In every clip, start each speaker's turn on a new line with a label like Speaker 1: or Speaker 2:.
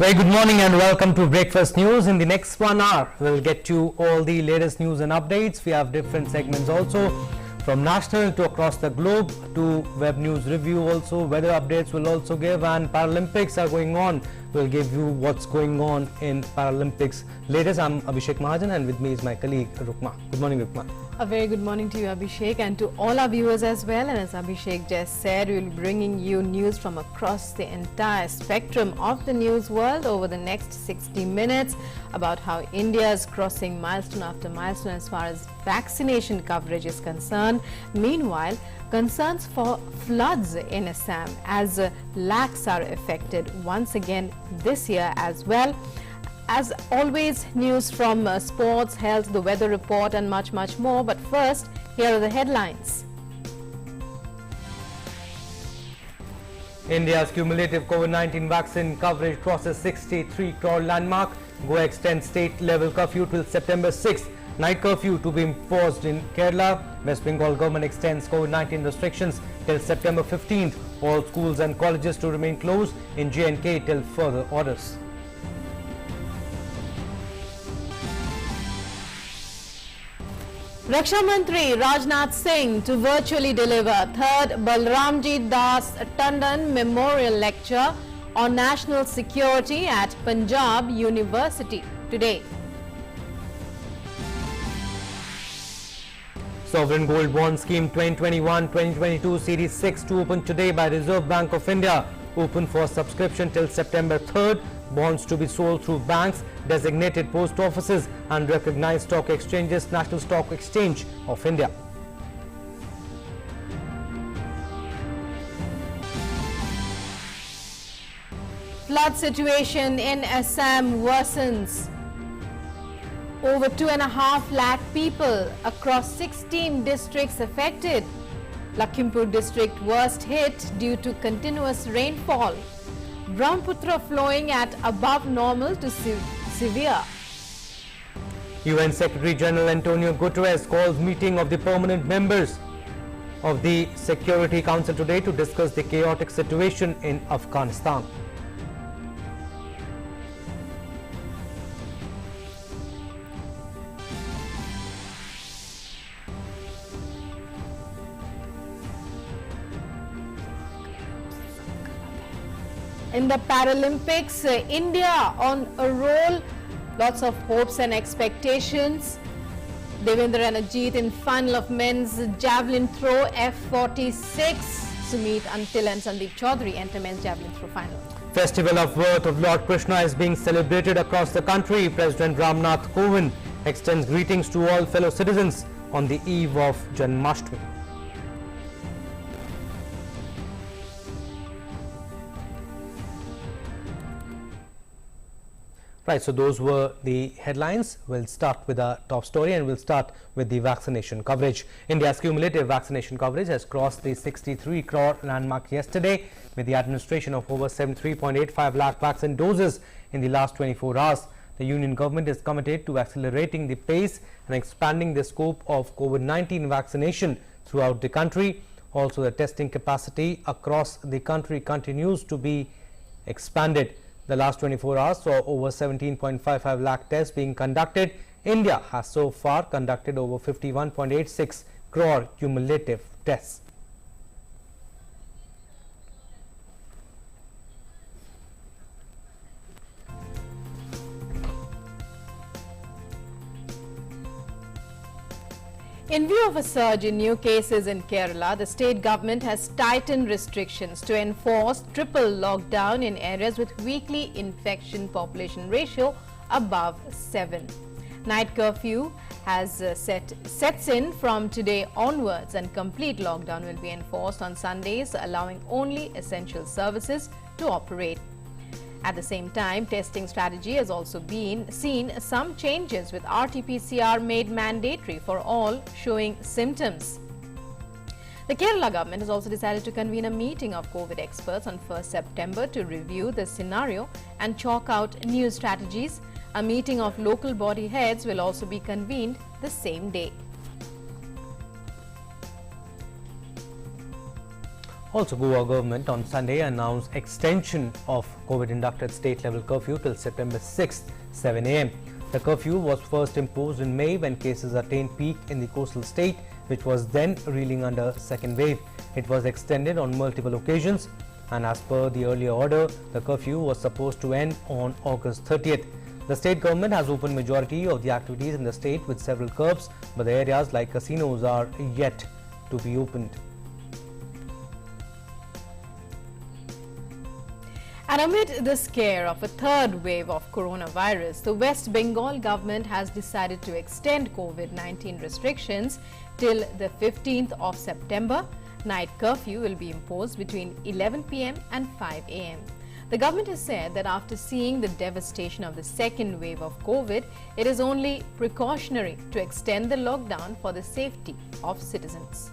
Speaker 1: Very good morning and welcome to Breakfast News. In the next 1 hour, we'll get you all the latest news and updates. We have different segments also, from national to across the globe to web news review also. Weather updates will also give, and Paralympics are going on. We'll give you what's going on in Paralympics latest. I'm Abhishek Mahajan and with me is my colleague Rukma. Good morning, Rukma.
Speaker 2: A very good morning to you, Abhishek, and to all our viewers as well. And as Abhishek just said, we'll be bringing you news from across the entire spectrum of the news world over the next 60 minutes about how India is crossing milestone after milestone as far as vaccination coverage is concerned. Meanwhile, concerns for floods in Assam as lakhs are affected once again this year as well. As always, news from sports, health, the weather report and much more. But first, here are the headlines.
Speaker 1: India's cumulative COVID-19 vaccine coverage crosses 63 crore landmark. Goa extends state-level curfew till September 6th. Night curfew to be enforced in Kerala. West Bengal government extends COVID-19 restrictions till September 15th. All schools and colleges to remain closed in J&K till further orders.
Speaker 2: Raksha Mantri Rajnath Singh to virtually deliver 3rd Balramji Das Tandon Memorial Lecture on National Security at Punjab University today.
Speaker 1: Sovereign Gold Bond Scheme 2021-2022 Series 6 to open today by Reserve Bank of India. Open for subscription till September 3rd. Bonds to be sold through banks, designated post offices and recognized stock exchanges, National Stock Exchange of India.
Speaker 2: Flood situation in Assam worsens. Over 2.5 lakh people across 16 districts affected. Lakhimpur district worst hit due to continuous rainfall. Brahmaputra flowing at above normal to severe.
Speaker 1: UN Secretary General Antonio Guterres calls meeting of the permanent members of the Security Council today to discuss the chaotic situation in Afghanistan.
Speaker 2: In the Paralympics, India on a roll, lots of hopes and expectations. Devendra and Ajit in final of men's javelin throw F46. Sumit Antil and Sandeep Chaudhary enter men's javelin throw final.
Speaker 1: Festival of Birth of Lord Krishna is being celebrated across the country. President Ramnath Kovind extends greetings to all fellow citizens on the eve of Janmashtami. Right, so those were the headlines. We'll start with our top story and we'll start with the vaccination coverage. India's cumulative vaccination coverage has crossed the 63 crore landmark yesterday with the administration of over 73.85 lakh vaccine doses in the last 24 hours. The union government is committed to accelerating the pace and expanding the scope of COVID-19 vaccination throughout the country. Also, the testing capacity across the country continues to be expanded. The last 24 hours saw over 17.55 lakh tests being conducted. India has so far conducted over 51.86 crore cumulative tests.
Speaker 2: In view of a surge in new cases in Kerala, the state government has tightened restrictions to enforce triple lockdown in areas with weekly infection population ratio above 7. Night curfew has sets in from today onwards, and complete lockdown will be enforced on Sundays, allowing only essential services to operate. At the same time, testing strategy has also seen some changes, with RT-PCR made mandatory for all showing symptoms. The Kerala government has also decided to convene a meeting of COVID experts on 1st September to review the scenario and chalk out new strategies. A meeting of local body heads will also be convened the same day.
Speaker 1: Also, Goa government on Sunday announced extension of COVID-inducted state-level curfew till September 6th, 7 a.m. The curfew was first imposed in May when cases attained peak in the coastal state, which was then reeling under second wave. It was extended on multiple occasions, and as per the earlier order, the curfew was supposed to end on August 30th. The state government has opened majority of the activities in the state with several curbs, but the areas like casinos are yet to be opened.
Speaker 2: And amid the scare of a third wave of coronavirus, the West Bengal government has decided to extend COVID-19 restrictions till the 15th of September. Night curfew will be imposed between 11 p.m. and 5 a.m. The government has said that after seeing the devastation of the second wave of COVID, it is only precautionary to extend the lockdown for the safety of citizens.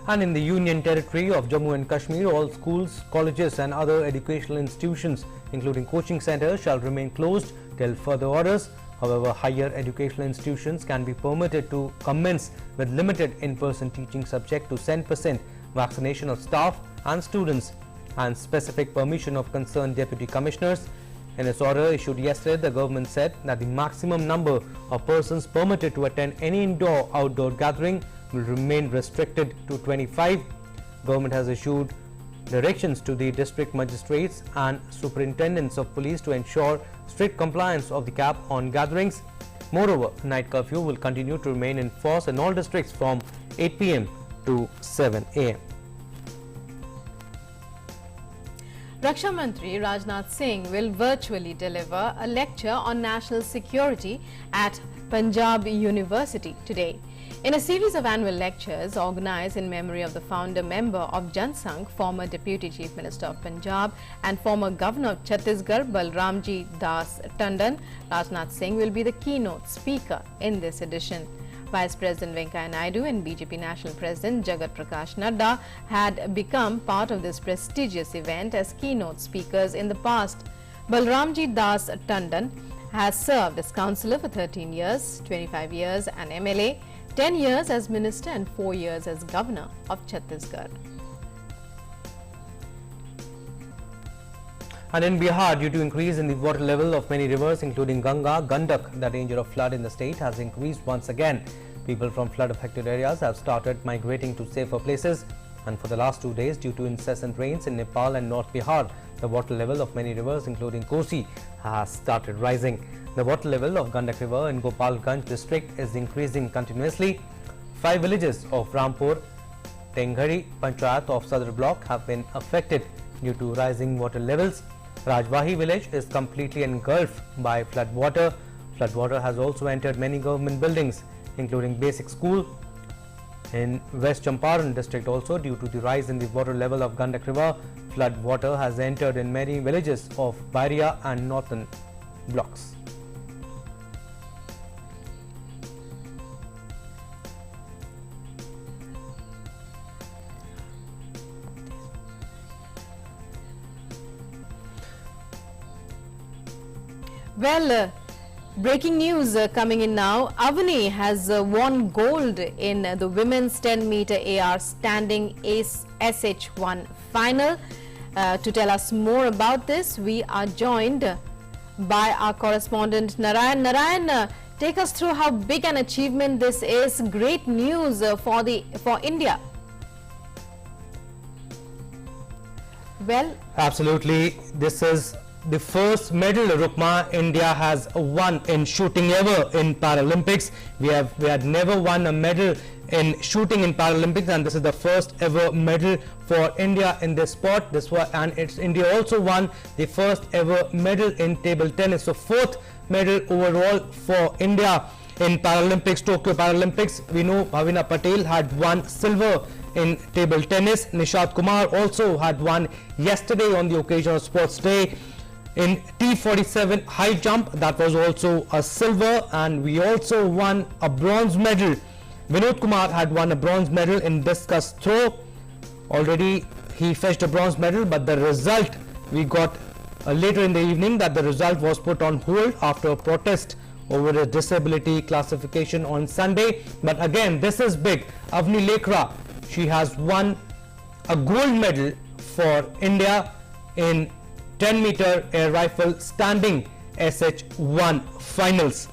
Speaker 1: And in the Union Territory of Jammu and Kashmir, all schools, colleges and other educational institutions, including coaching centres, shall remain closed till further orders. However, higher educational institutions can be permitted to commence with limited in-person teaching subject to 10% vaccination of staff and students and specific permission of concerned deputy commissioners. In its order issued yesterday, the government said that the maximum number of persons permitted to attend any indoor-outdoor gathering will remain restricted to 25. Government has issued directions to the district magistrates and superintendents of police to ensure strict compliance of the cap on gatherings. Moreover, night curfew will continue to remain in force in all districts from 8 p.m. to 7 a.m.
Speaker 2: Raksha Mantri Rajnath Singh will virtually deliver a lecture on national security at Punjab University today. In a series of annual lectures organized in memory of the founder member of Jan Sangh, former Deputy Chief Minister of Punjab and former Governor of Chhattisgarh Balramji Das Tandon, Rajnath Singh will be the keynote speaker in this edition. Vice President Venkaiah Naidu and BJP National President Jagat Prakash Nadda had become part of this prestigious event as keynote speakers in the past. Balramji Das Tandon has served as councillor for 13 years, 25 years an MLA, 10 years as minister and 4 years as governor of Chhattisgarh.
Speaker 1: And in Bihar, due to increase in the water level of many rivers including Ganga, Gandak, the danger of flood in the state has increased once again. People from flood-affected areas have started migrating to safer places. And for the last 2 days, due to incessant rains in Nepal and North Bihar, the water level of many rivers including Kosi has started rising. The water level of Gandak River in Gopalganj district is increasing continuously. 5 villages of Rampur, Tenghari Panchayat of Sadr block have been affected due to rising water levels. Rajwahi village is completely engulfed by flood water. Flood water has also entered many government buildings, including basic school. In West Champaran district also, due to the rise in the water level of Gandak River, flood water has entered in many villages of Bairia and Northern blocks.
Speaker 2: Well, breaking news coming in now. Avani has won gold in the women's 10-meter AR standing Ace SH1 final. To tell us more about this, we are joined by our correspondent Narayan. Narayan, take us through how big an achievement this is. Great news for India. Well,
Speaker 1: absolutely, this is the first medal Rukma India has won in shooting ever in Paralympics. We had never won a medal in shooting in Paralympics, and this is the first ever medal for India in this sport. India also won the first ever medal in table tennis. So 4th medal overall for India in Paralympics, Tokyo Paralympics. We know Bhavina Patel had won silver in table tennis. Nishad Kumar also had won yesterday on the occasion of Sports Day. In T47 high jump, that was also a silver, and we also won a bronze medal. Vinod Kumar had won a bronze medal in discus throw. Already he fetched a bronze medal, but the result we got later in the evening that the result was put on hold after a protest over a disability classification on Sunday. But again, this is big. Avni Lekra, she has won a gold medal for India in 10-meter air rifle standing SH1 finals.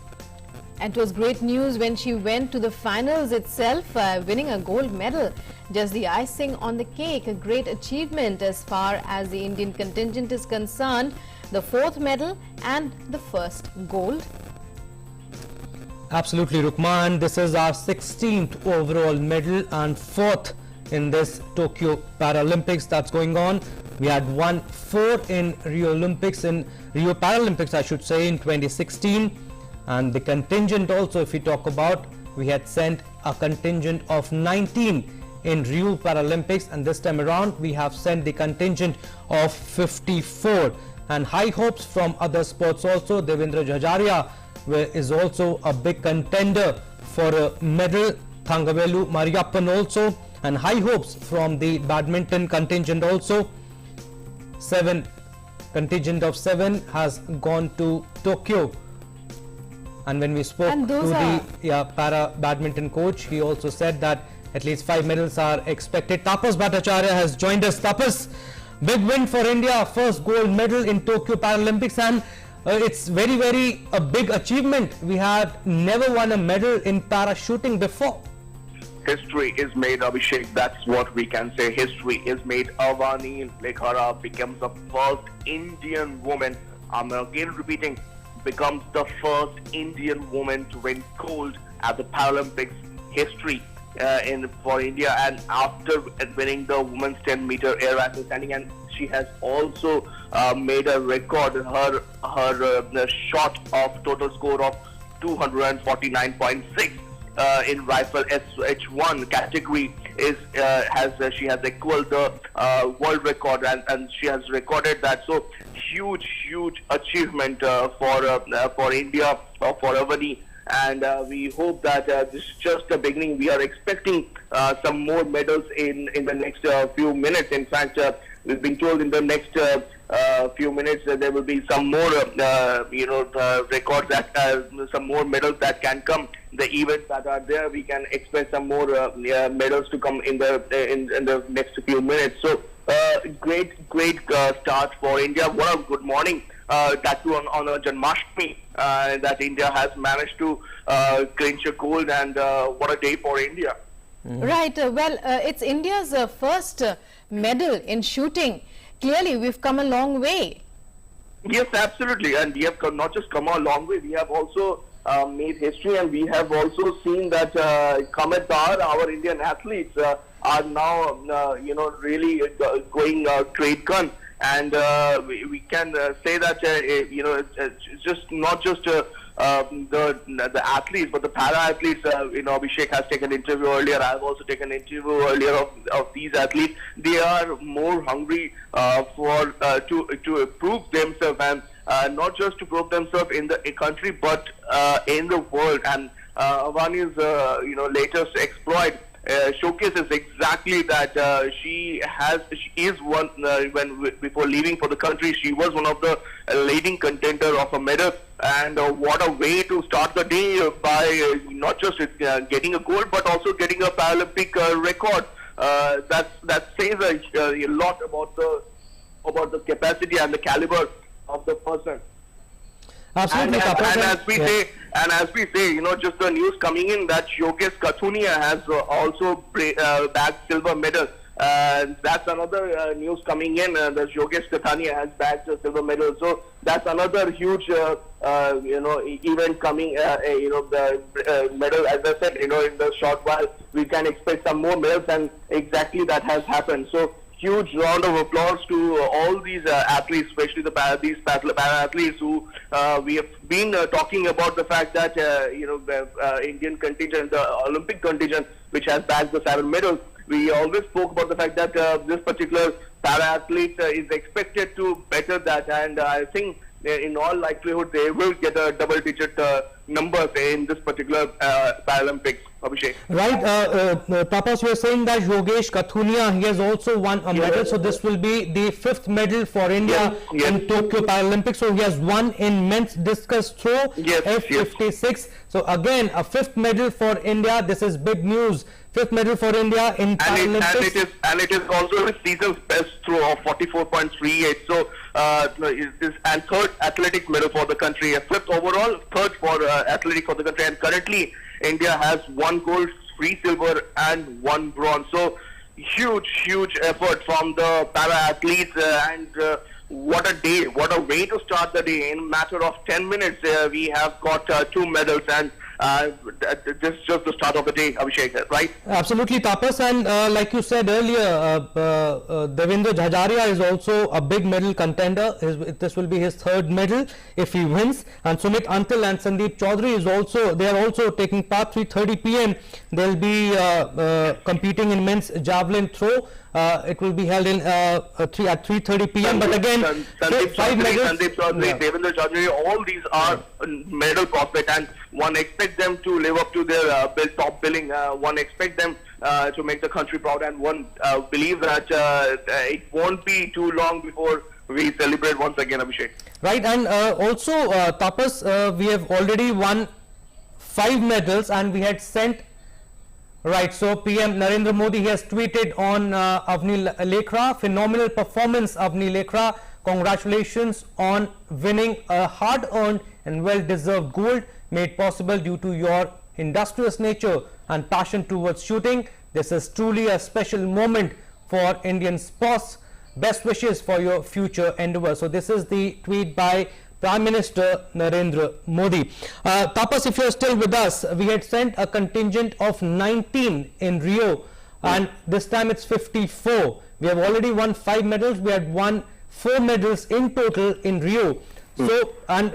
Speaker 2: And it was great news when she went to the finals itself, winning a gold medal. Just the icing on the cake, a great achievement as far as the Indian contingent is concerned. The 4th medal and the 1st gold.
Speaker 1: Absolutely, Rukman. This is our 16th overall medal and 4th in this Tokyo Paralympics that's going on. We had won 4 in Rio Paralympics, I should say, in 2016. And the contingent also, if we talk about, we had sent a contingent of 19 in Rio Paralympics, and this time around we have sent the contingent of 54. And high hopes from other sports also. Devendra Jhajaria is also a big contender for a medal. Thangavelu Mariyappan also, and high hopes from the badminton contingent also. Contingent of 7 has gone to Tokyo. And when we spoke to the para badminton coach, he also said that at least 5 medals are expected. Tapas Bhattacharya has joined us. Tapas, big win for India, first gold medal in Tokyo Paralympics, and it's very a big achievement. We had never won a medal in parachuting before.
Speaker 3: History is made, Abhishek. That's what we can say. History is made. Avani Lekra becomes the first Indian woman, I'm again repeating, becomes the first Indian woman to win gold at the Paralympics history for India, and after winning the women's 10-meter air rifle standing, and she has also made a record. Her shot of total score of 249.6 in rifle SH1 category she has equaled the world record, and she has recorded that. So huge achievement for India, for Avani, and we hope that this is just the beginning. We are expecting some more medals in the next few minutes. In fact, we've been told in the next few minutes there will be some more records, that some more medals that can come. The events that are there, we can expect some more medals to come in the next few minutes. So great start for India. What a good morning, that too on a Janmashtami, that India has managed to clinch a gold, and what a day for India.
Speaker 2: Right. Well, it's India's first medal in shooting. Clearly, we've come a long way.
Speaker 3: Yes, absolutely. And we have not just come a long way, we have also made history, and we have also seen that Kamat Dar, our Indian athletes, are now, really going great gun. And we can say that, it's just not just the athletes, but the para-athletes. Abhishek has taken an interview earlier. I have also taken an interview earlier of these athletes. They are more hungry to prove themselves, and not just to prove themselves in the country, but in the world. And Avani's latest exploit showcases exactly that. She is one, before leaving for the country, she was one of the leading contender of a medal. And what a way to start the day, by not just getting a gold, but also getting a Paralympic record. That says a lot about the capacity and the caliber of the person.
Speaker 1: Absolutely.
Speaker 3: And as we say, just the news coming in that Yogesh Kathunia has also bagged silver medal. That's another news coming in, that Yogesh Kathunia has bagged a silver medal. So that's another huge, event coming. The medal, as I said, in the short while we can expect some more medals, and exactly that has happened. So huge round of applause to all these athletes, especially these para-athletes who we have been talking about the fact that the Indian contingent, the Olympic contingent, which has bagged the 7 medals. We always spoke about the fact that this particular para-athlete is expected to better that, and I think in all likelihood they will get a double-digit numbers in this particular Paralympics. Abhishek.
Speaker 1: Right, Tapas, you were saying that Yogesh Kathunia, he has also won a medal, so this will be the 5th medal for India in Tokyo Paralympics. So he has won in men's discus throw, F56. So again, a 5th medal for India. This is big news. 5th medal for India in Paralympics.
Speaker 3: And it is also his season's best throw of 44.38. So and 3rd athletic medal for the country, a 5th overall, 3rd for athletic for the country, and currently India has 1 gold, 3 silver and 1 bronze. So huge effort from the para athletes, and what a day, what a way to start the day. In a matter of 10 minutes we have got 2 medals, and this is just the start of the day, Abhishek, right?
Speaker 1: Absolutely, Tapas, and like you said earlier, Devendra Jhajaria is also a big medal contender. This will be his 3rd medal if he wins, and Sumit Antil and Sandeep Chaudhary is also, they are also taking part. 3:30 p.m. they'll be competing in men's javelin throw. It will be held in at 3:30 p.m. But again,
Speaker 3: Sandeep
Speaker 1: 5 medals.
Speaker 3: Sandeep Chaudhary, Devendra Chaudhary, all these are medal prospects, and one expects them to live up to their top billing. One expects them to make the country proud, and one believes that it won't be too long before we celebrate once again, Abhishek.
Speaker 1: Right, and also Tapas, we have already won 5 medals, and we had sent. Right, so PM Narendra Modi, he has tweeted on Avni Lekra, phenomenal performance Avni Lekra, congratulations on winning a hard-earned and well-deserved gold made possible due to your industrious nature and passion towards shooting. This is truly a special moment for Indian sports. Best wishes for your future endeavors. So this is the tweet by Prime Minister Narendra Modi. Tapas, if you are still with us, we had sent a contingent of 19 in Rio, and this time it's 54. We have already won 5 medals. We had won 4 medals in total in Rio. So, and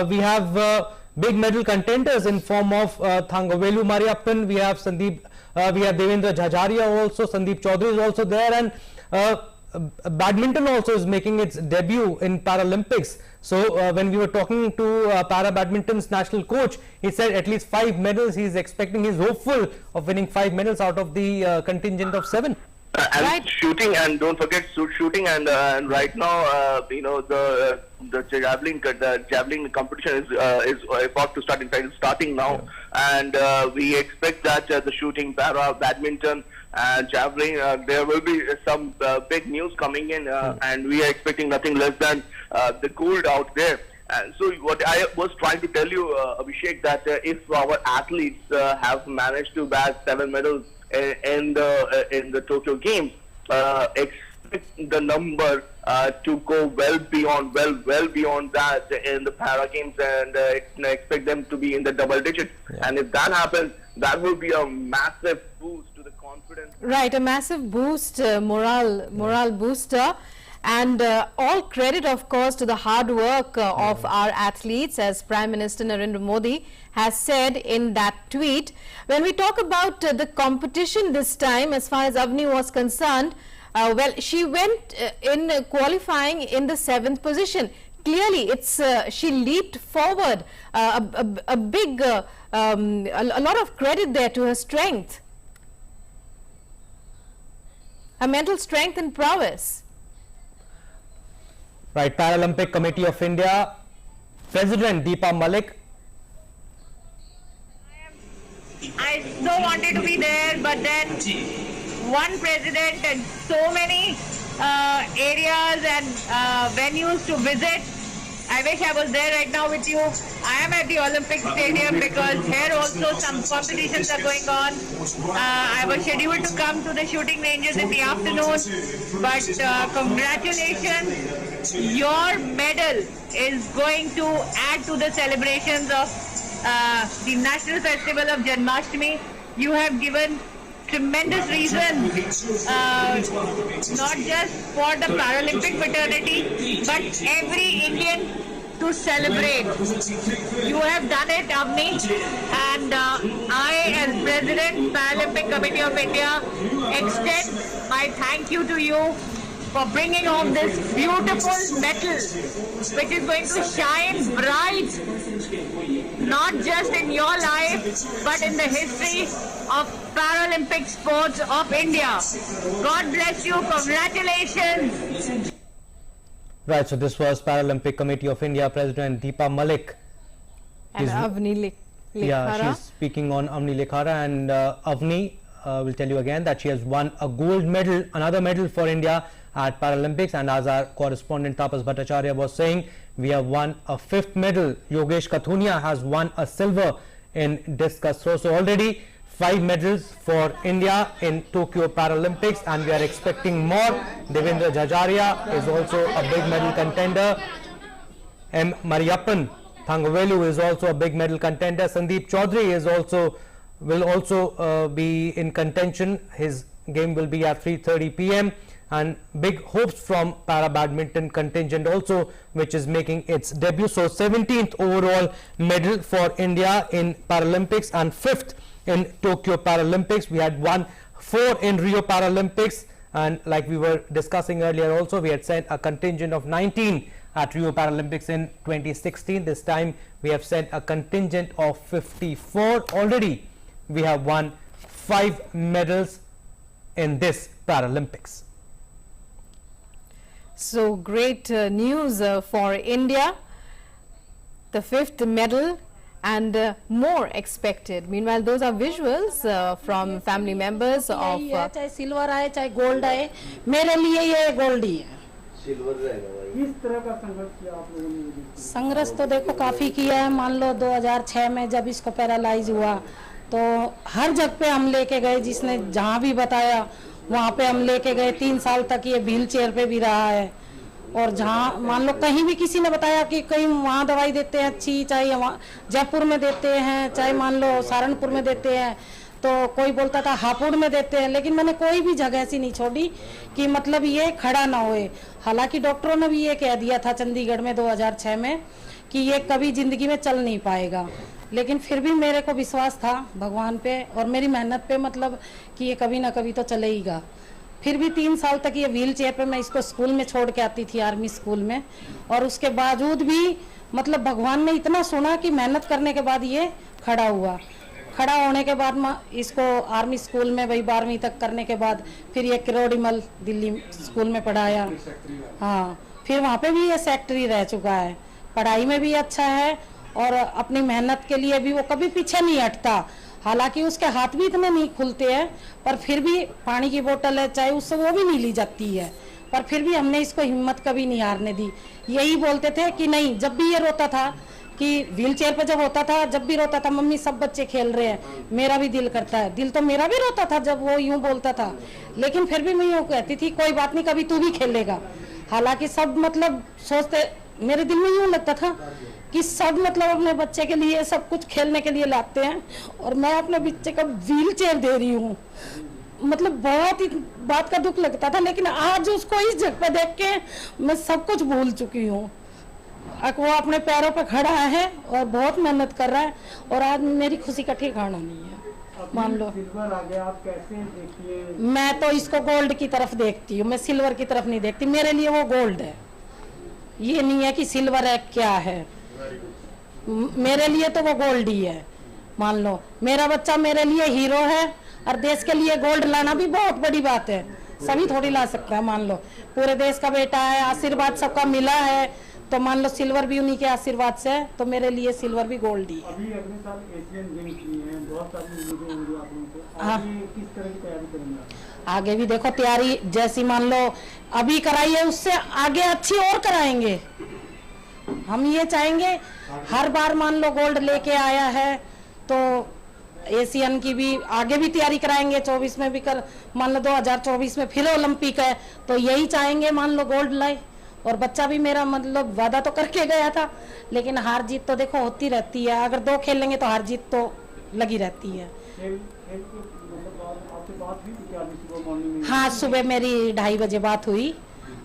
Speaker 1: we have big medal contenders in form of Thangavelu Mariappan. We have Sandeep, we have Devendra Jhajaria also. Sandeep Chaudhary is also there, and badminton also is making its debut in Paralympics. So when we were talking to para badminton's national coach, he said at least 5 medals he is expecting. He is hopeful of winning 5 medals out of the contingent of 7.
Speaker 3: And right. Shooting, and don't forget shooting, and right now you know the javelin competition is about to start. In fact, it's starting now, and we expect that the shooting, para, badminton, javelin, there will be some big news coming in, and we are expecting nothing less than the gold out there. And so what I was trying to tell you, Abhishek, that if our athletes have managed to bag 7 medals in the Tokyo Games, expect the number to go well beyond that in the Para Games, and expect them to be in the double digits. And if that happens, that will be a massive boost to the confidence.
Speaker 2: Right, a massive boost, morale booster. And all credit, of course, to the hard work of our athletes, as Prime Minister Narendra Modi has said in that tweet. When we talk about the competition this time, as far as Avni was concerned, well, she went in qualifying in the 7th position. Clearly, it's she leaped forward. A big, a lot of credit there to her strength, her mental strength and prowess.
Speaker 1: Right, Paralympic Committee of India, President Deepa Malik.
Speaker 4: I so wanted to be there, but then one president and so many areas and venues to visit. I wish I was there right now with you. I am at the Olympic Stadium because here also some competitions are going on. I was scheduled to come to the shooting ranges in the afternoon, but congratulations, your medal is going to add to the celebrations of the National Festival of Janmashtami. You have given tremendous reason, not just for the Paralympic fraternity, but every Indian to celebrate. You have done it, Avni, and I, as President, Paralympic Committee of India, extend my thank you to you for bringing home this beautiful medal, which is going to shine bright, not just in your life, but in the history of Paralympic sports of India. God bless you. Congratulations.
Speaker 1: Right, so this was Paralympic Committee of India President Deepa Malik.
Speaker 2: And Avni Lekhara.
Speaker 1: Yeah, she's speaking on Avni Lekhara, and Avni will tell you again that she has won a gold medal, another medal for India at Paralympics, and as our correspondent Tapas Bhattacharya was saying, we have won a 5th medal. Yogesh Kathunia has won a silver in discus throw. So already 5 medals for India in Tokyo Paralympics, and we are expecting more. Devendra Jhajaria is also a big medal contender. M. Mariyappan Thangavelu is also a big medal contender. Sandeep Chaudhary will also be in contention. His game will be at 3:30 p.m. and big hopes from para badminton contingent also, which is making its debut. So 17th overall medal for India in Paralympics and 5th in Tokyo Paralympics. We had won 4 in Rio Paralympics, and like we were discussing earlier also, we had sent a contingent of 19 at Rio Paralympics in 2016. This time we have sent a contingent of 54. Already we have won 5 medals in this Paralympics.
Speaker 2: So great news for India. The 5th medal and more expected. Meanwhile, those are visuals from family members of
Speaker 5: चाहे silver आए चाहे gold आए, मेरे लिए ये gold ही है।
Speaker 6: किस तरह का संघर्ष किया आप लोगों ने?
Speaker 5: संघर्ष तो देखो काफी किया है। मान लो 2006 में जब इसको पैरालाइज हुआ तो हर जगह पे हम लेके गए, जिसने जहाँ भी बताया वहाँ पे हम लेके गए। 3 साल तक ये व्हील चेयर पे भी रहा है, और जहाँ मान लो कहीं भी किसी ने बताया कि कहीं वहाँ दवाई देते हैं अच्छी, चाहे वहाँ जयपुर में देते हैं, चाहे मान लो सहारनपुर में देते हैं, तो कोई बोलता था हापुड़ में देते हैं, लेकिन मैंने कोई भी जगह ऐसी नहीं छोड़ी कि मतलब ये खड़ा ना होए। हालांकि डॉक्टरों ने भी ये कह दिया था चंडीगढ़ में 2006 में कि ये कभी जिंदगी में चल नहीं पाएगा, लेकिन फिर भी मेरे को विश्वास था भगवान पे और मेरी मेहनत पे, मतलब कि ये कभी ना कभी तो चलेगा। फिर भी 3 साल तक ये व्हील चेयर पे मैं इसको स्कूल में छोड़ के आती थी, आर्मी स्कूल में, और उसके बावजूद भी मतलब भगवान ने इतना सुना कि मेहनत करने के बाद ये खड़ा हुआ। खड़ा होने के बाद इसको आर्मी स्कूल में वही 12वीं तक करने के बाद फिर ये किरोड़ीमल दिल्ली स्कूल में पढ़ाया। हाँ, फिर वहाँ पे भी ये सेक्रेटरी रह चुका है। पढ़ाई में भी अच्छा है और अपनी मेहनत के लिए भी वो कभी पीछे नहीं हटता। हालांकि उसके हाथ भी इतने नहीं खुलते हैं, पर फिर भी पानी की बोतल है चाहे उससे वो भी नहीं ली जाती है, पर फिर भी हमने इसको हिम्मत कभी नहीं हारने दी। यही बोलते थे कि नहीं, जब भी ये रोता था कि व्हील चेयर पे जब होता था, जब भी रोता था, मम्मी सब बच्चे खेल रहे हैं, मेरा भी दिल करता है। दिल तो मेरा भी रोता था जब वो यूं बोलता था, लेकिन फिर भी मैं यूं कहती थी कोई बात नहीं, कभी तू भी खेलेगा। हालांकि सब मतलब सोचते, मेरे दिल में यूं लगता था कि सब मतलब अपने बच्चे के लिए सब कुछ खेलने के लिए लाते हैं और मैं अपने बच्चे को व्हील चेयर दे रही हूँ। मतलब बहुत ही बात का दुख लगता था, लेकिन आज उसको इस जगह पे देख के मैं सब कुछ भूल चुकी हूँ। वो अपने पैरों पे खड़ा है और बहुत मेहनत कर रहा है, और आज मेरी खुशी का ठिकाना नहीं है। मान लो
Speaker 6: सिल्वर आ गया, आप कैसे देखती हैं?
Speaker 5: मैं तो इसको गोल्ड की तरफ देखती हूँ, मैं सिल्वर की तरफ नहीं देखती। मेरे लिए वो गोल्ड है, ये नहीं है कि सिल्वर है क्या है, मेरे लिए तो वो गोल्ड ही है। मान लो मेरा बच्चा मेरे लिए हीरो है, और देश के लिए गोल्ड लाना भी बहुत बड़ी बात है, सभी थोड़ी ला सकता है। मान लो पूरे देश का बेटा है, आशीर्वाद सबका मिला है, तो मान लो सिल्वर भी उन्हीं के आशीर्वाद से है, तो मेरे लिए सिल्वर भी गोल्ड ही है।
Speaker 6: अभी अगले साल एशियन गेम्स भी हैं, बहुत सारी उम्मीदें होंगी आप लोगों को।
Speaker 5: हाँ।
Speaker 6: आगे किस तरह की तैयारी करेंगे?
Speaker 5: आगे भी देखो तैयारी जैसी मान लो अभी कराई है, उससे आगे अच्छी और कराएंगे। हम ये चाहेंगे, हर बार मान लो गोल्ड लेके आया है तो एशियन की भी आगे भी तैयारी कराएंगे। 24 में भी मान लो 2024 में फिर ओलंपिक है, तो यही चाहेंगे मान लो गोल्ड लाए। और बच्चा भी मेरा मतलब वादा तो करके गया था, लेकिन हार जीत तो देखो होती रहती है। अगर 2 खेलेंगे तो हार जीत तो लगी रहती है। हाँ, सुबह मेरी 2:30 बजे बात हुई।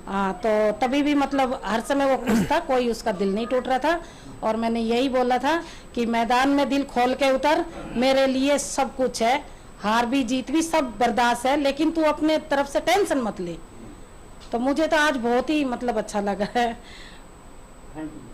Speaker 5: हाँ, तो तभी भी मतलब हर समय वो खुश था, कोई उसका दिल नहीं टूट रहा था, और मैंने यही बोला था कि मैदान में दिल खोल के उतर, मेरे लिए सब कुछ है, हार भी जीत भी सब बर्दाश्त है, लेकिन तू अपने तरफ से टेंशन मत ले। तो मुझे तो आज बहुत ही मतलब अच्छा लगा है।
Speaker 6: Thank you.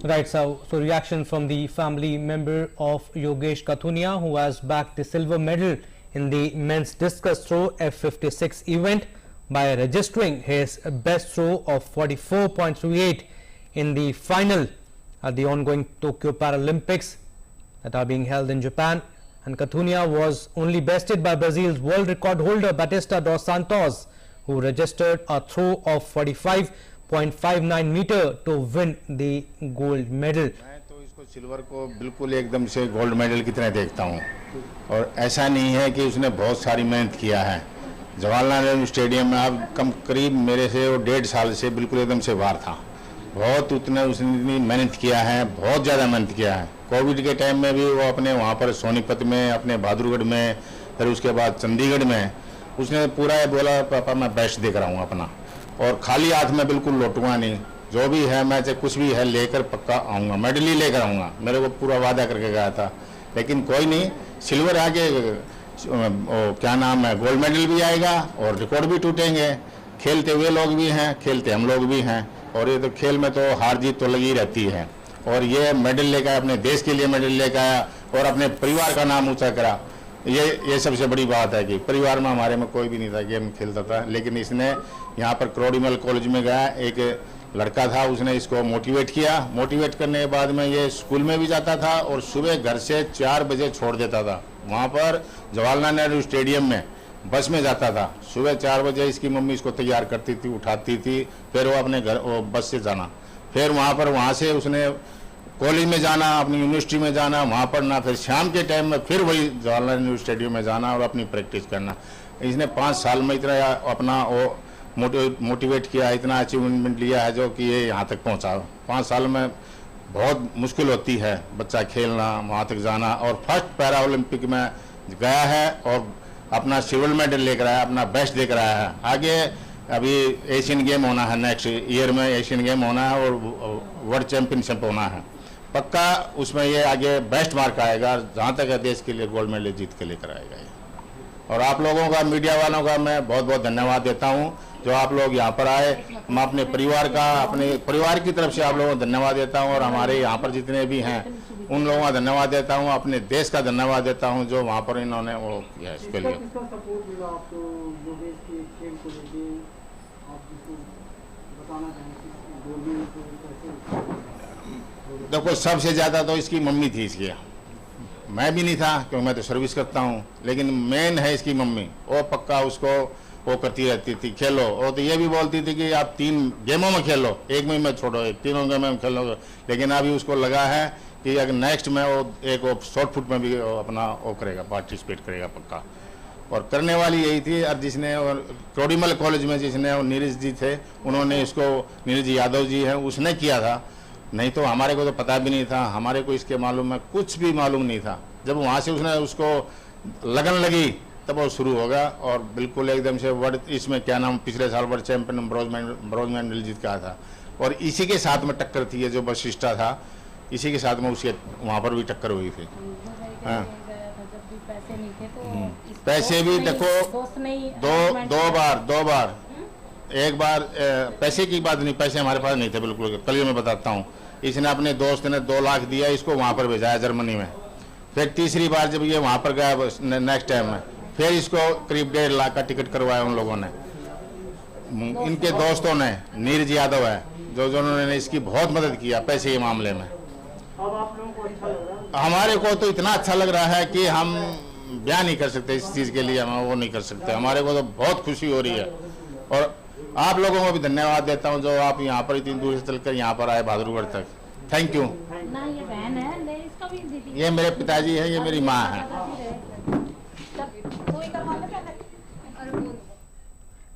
Speaker 1: Right, so reaction from the family member of Yogesh Kathunia, who has bagged the silver medal in the men's discus throw F56 event by registering his best throw of 44.38 in the final at the ongoing Tokyo Paralympics that are being held in Japan. And Kathunia was only bested by Brazil's world record holder Batista dos Santos, who registered a throw of 45.59 meter to win the gold medal.
Speaker 7: मैं तो इसको silver को बिल्कुल एकदम से gold medal की तरह देखता हूँ, और ऐसा नहीं है कि उसने बहुत सारी मेहनत किया है। जवाहरलाल नेहरू स्टेडियम में अब करीब मेरे से वो 1.5 साल से बिल्कुल एकदम से बाहर था। बहुत उसने मेहनत किया है, बहुत ज़्यादा मेहनत किया है। कोविड के टाइम में भी वो अपने वहाँ पर सोनीपत में, अपने बहादुरगढ़ में, फिर उसके बाद चंडीगढ़ में उसने पूरा ये बोला पापा मैं बेस्ट देख रहा हूँ अपना, और खाली हाथ में बिल्कुल लौटूंगा नहीं, जो भी है मैं चाहे कुछ भी है लेकर पक्का आऊँगा, मेडल ही लेकर आऊँगा। मेरे को पूरा वादा करके गया था, लेकिन कोई नहीं, सिल्वर आगे क्या नाम है गोल्ड मेडल भी आएगा और रिकॉर्ड भी टूटेंगे। खेलते हुए लोग भी हैं, खेलते हम लोग भी हैं, और ये तो खेल में तो हार जीत तो लगी रहती है। और ये मेडल लेकर आया, अपने देश के लिए मेडल लेकर आया और अपने परिवार का नाम ऊंचा करा। ये सबसे बड़ी बात है कि परिवार में हमारे में कोई भी नहीं था, गेम खेलता था, लेकिन इसने यहाँ पर क्रोडीमल कॉलेज में गया, एक लड़का था, उसने इसको मोटिवेट किया। मोटिवेट करने के बाद में ये स्कूल में भी जाता था और सुबह घर से 4 बजे छोड़ देता था। वहाँ पर जवाहरलाल नेहरू स्टेडियम में बस में जाता था, सुबह 4 बजे इसकी मम्मी इसको तैयार करती थी, उठाती थी, फिर वो अपने घर बस से जाना, फिर वहाँ से उसने कॉलेज में जाना, अपनी यूनिवर्सिटी में जाना, वहाँ पढ़ना, फिर शाम के टाइम में फिर वही जवाहरलाल नेहरू स्टेडियम में जाना और अपनी प्रैक्टिस करना। इसने 5 साल में इतना अपना वो मोटिवेट किया, इतना अचीवमेंट लिया है जो कि ये यहाँ तक पहुँचा। 5 साल में बहुत मुश्किल होती है बच्चा खेलना, वहाँ तक जाना, और फर्स्ट पैरा ओलंपिक में गया है और अपना सिल्वर मेडल लेकर आया, अपना बेस्ट देकर आया है। आगे अभी एशियन गेम होना है, नेक्स्ट ईयर में एशियन गेम होना है और वर्ल्ड चैंपियनशिप होना है, पक्का उसमें ये आगे बेस्ट मार्क आएगा, जहाँ तक है देश के लिए गोल्ड मेडल जीत के लेकर आएगा ये। और आप लोगों का, मीडिया वालों का मैं बहुत बहुत धन्यवाद देता हूँ जो आप लोग यहाँ पर आए। मैं अपने परिवार का, अपने परिवार की तरफ से आप लोगों को धन्यवाद देता हूँ, और हमारे यहाँ पर जितने भी हैं उन लोगों का धन्यवाद देता हूँ, अपने देश का धन्यवाद देता हूँ जो वहाँ पर इन्होंने वो किया इसके लिए।
Speaker 6: किसका सपोर्ट मिला आपको योगेश के खेल को लेके? आप जिसको बताना चाहेंगे गोल्ड मेडल को कैसे?
Speaker 7: देखो सबसे ज़्यादा तो इसकी मम्मी थी इसकी, मैं भी नहीं था क्योंकि मैं तो सर्विस करता हूँ, लेकिन मेन है इसकी मम्मी। वो पक्का उसको वो करती रहती थी, खेलो। वो तो ये भी बोलती थी कि आप 3 गेमों में खेलो, एक में मत छोड़ो, 3 गेमों में खेलोगे। लेकिन अभी उसको लगा है कि अगर नेक्स्ट में वो एक शॉर्ट पुट में भी अपना वो करेगा, पार्टिसिपेट करेगा पक्का। और करने वाली यही थी। और जिसने क्रोडीमल कॉलेज में जिसने नीरज जी थे, उन्होंने इसको, नीरज यादव जी हैं, उसने किया था, नहीं तो हमारे को तो पता भी नहीं था, हमारे को इसके मालूम है कुछ भी मालूम नहीं था। जब वहाँ से उसने उसको लगन लगी तब वो शुरू होगा, और बिल्कुल एकदम से वर्ल्ड, इसमें क्या नाम, पिछले साल वर्ल्ड चैंपियन ब्रॉन्ज मेडल जीत का था, और इसी के साथ में टक्कर थी, ये जो वशिष्ठा था, इसी के साथ में उसके वहाँ पर भी टक्कर हुई थी। हाँ, पैसे भी देखो दो बार, एक बार पैसे की बात नहीं, पैसे हमारे पास नहीं थे बिल्कुल। कल मैं बताता हूँ, इसने अपने दोस्त ने 2 लाख दिया, इसको वहाँ पर भेजा जर्मनी में। फिर तीसरी बार जब ये वहाँ पर गया नेक्स्ट टाइम में, फिर इसको करीब 1.5 लाख का टिकट करवाया उन लोगों ने, इनके दोस्तों ने। नीरज यादव है जो उन्होंने इसकी बहुत मदद किया पैसे के मामले में।
Speaker 6: अब आप लोगों को अच्छा लग रहा है?
Speaker 7: हमारे को तो इतना अच्छा लग रहा है कि हम बयान नहीं कर सकते इस चीज़ के लिए, हम वो नहीं कर सकते। हमारे को तो बहुत खुशी हो रही है, और आप लोगों को भी धन्यवाद देता हूं जो आप यहाँ पर इतनी दूर से चलकर यहाँ पर आए बहादुरगढ़ तक। Thank you.
Speaker 5: ना ये बहन है, ले इसका भी दीदी।
Speaker 7: ये मेरे पिताजी हैं, ये मेरी माँ है।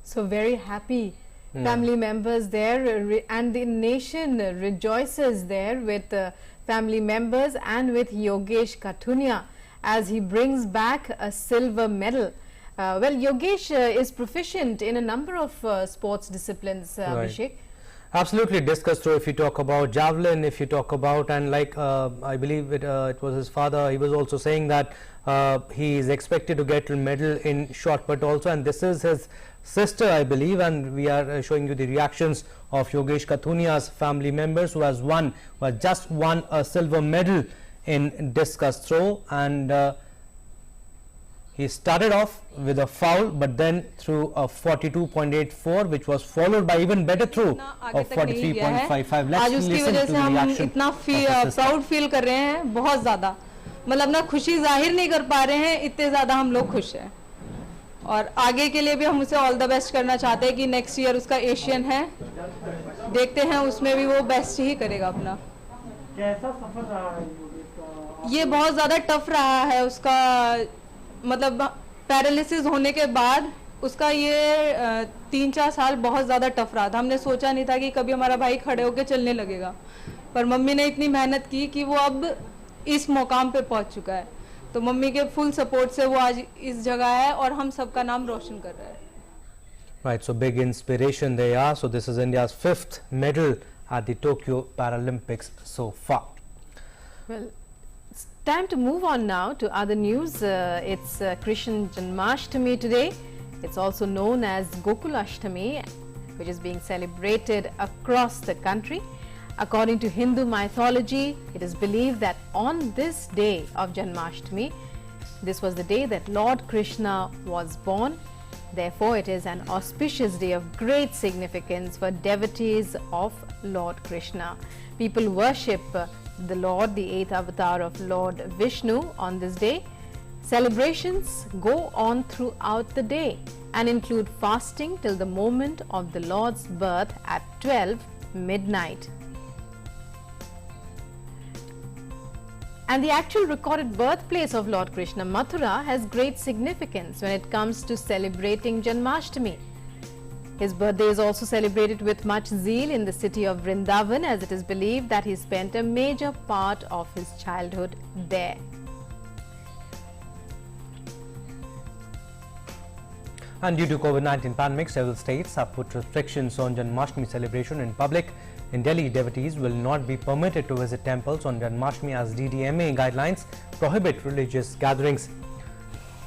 Speaker 2: So very happy family members there, and the nation rejoices there with family members and with Yogesh Kathunia as he brings back a silver medal. Well, Yogesh is proficient in a number of sports disciplines,
Speaker 1: Right.
Speaker 2: Abhishek.
Speaker 1: Absolutely, discuss through. If you talk about javelin, if you talk about, and like I believe it was his father, he was also saying that he is expected to get a medal in shot put also, and this is his sister, I believe, and we are showing you the reactions of Yogesh Kathunia's family members who has just won a silver medal in discus throw, and he started off with a foul, but then threw a 42.84, which was followed by even better throw of 43.55.
Speaker 8: आज उसकी वजह से हम इतना proud feel कर रहे हैं, बहुत ज़्यादा, मतलब ना खुशी जाहिर नहीं कर पा रहे हैं, इतने ज़्यादा हम लोग खुश हैं। और आगे के लिए भी हम उसे ऑल द बेस्ट करना चाहते हैं कि नेक्स्ट ईयर उसका एशियन है, देखते हैं उसमें भी वो बेस्ट ही करेगा अपना।
Speaker 6: कैसा सफर रहा है
Speaker 8: ये बहुत ज़्यादा टफ रहा है उसका, मतलब पैरालिसिस होने के बाद उसका ये 3-4 साल बहुत ज़्यादा टफ रहा था। हमने सोचा नहीं था कि कभी हमारा भाई खड़े होकर चलने लगेगा, पर मम्मी ने इतनी मेहनत की कि वो अब इस मुकाम पे पहुंच चुका है। तो मम्मी के फुल सपोर्ट से वो आज इस जगह है और हम सबका नाम रोशन कर रहा है।
Speaker 1: Right, so big inspiration they are. So this is India's 5th medal at the Tokyo Paralympics so far.
Speaker 2: Well, it's time to move on now to other news. It's Krishna Janmashtami today. It's also known as Gokulashtami, which is being celebrated across the country. According to Hindu mythology, it is believed that on this day of Janmashtami, this was the day that Lord Krishna was born. Therefore, it is an auspicious day of great significance for devotees of Lord Krishna. People worship the Lord, the 8th avatar of Lord Vishnu, on this day. Celebrations go on throughout the day and include fasting till the moment of the Lord's birth at 12 midnight. And the actual recorded birthplace of Lord Krishna, Mathura, has great significance when it comes to celebrating Janmashtami. His birthday is also celebrated with much zeal in the city of Vrindavan, as it is believed that he spent a major part of his childhood there.
Speaker 1: And due to COVID-19 pandemic, several states have put restrictions on Janmashtami celebration in public. In Delhi, devotees will not be permitted to visit temples on Janmashtami as DDMA guidelines prohibit religious gatherings.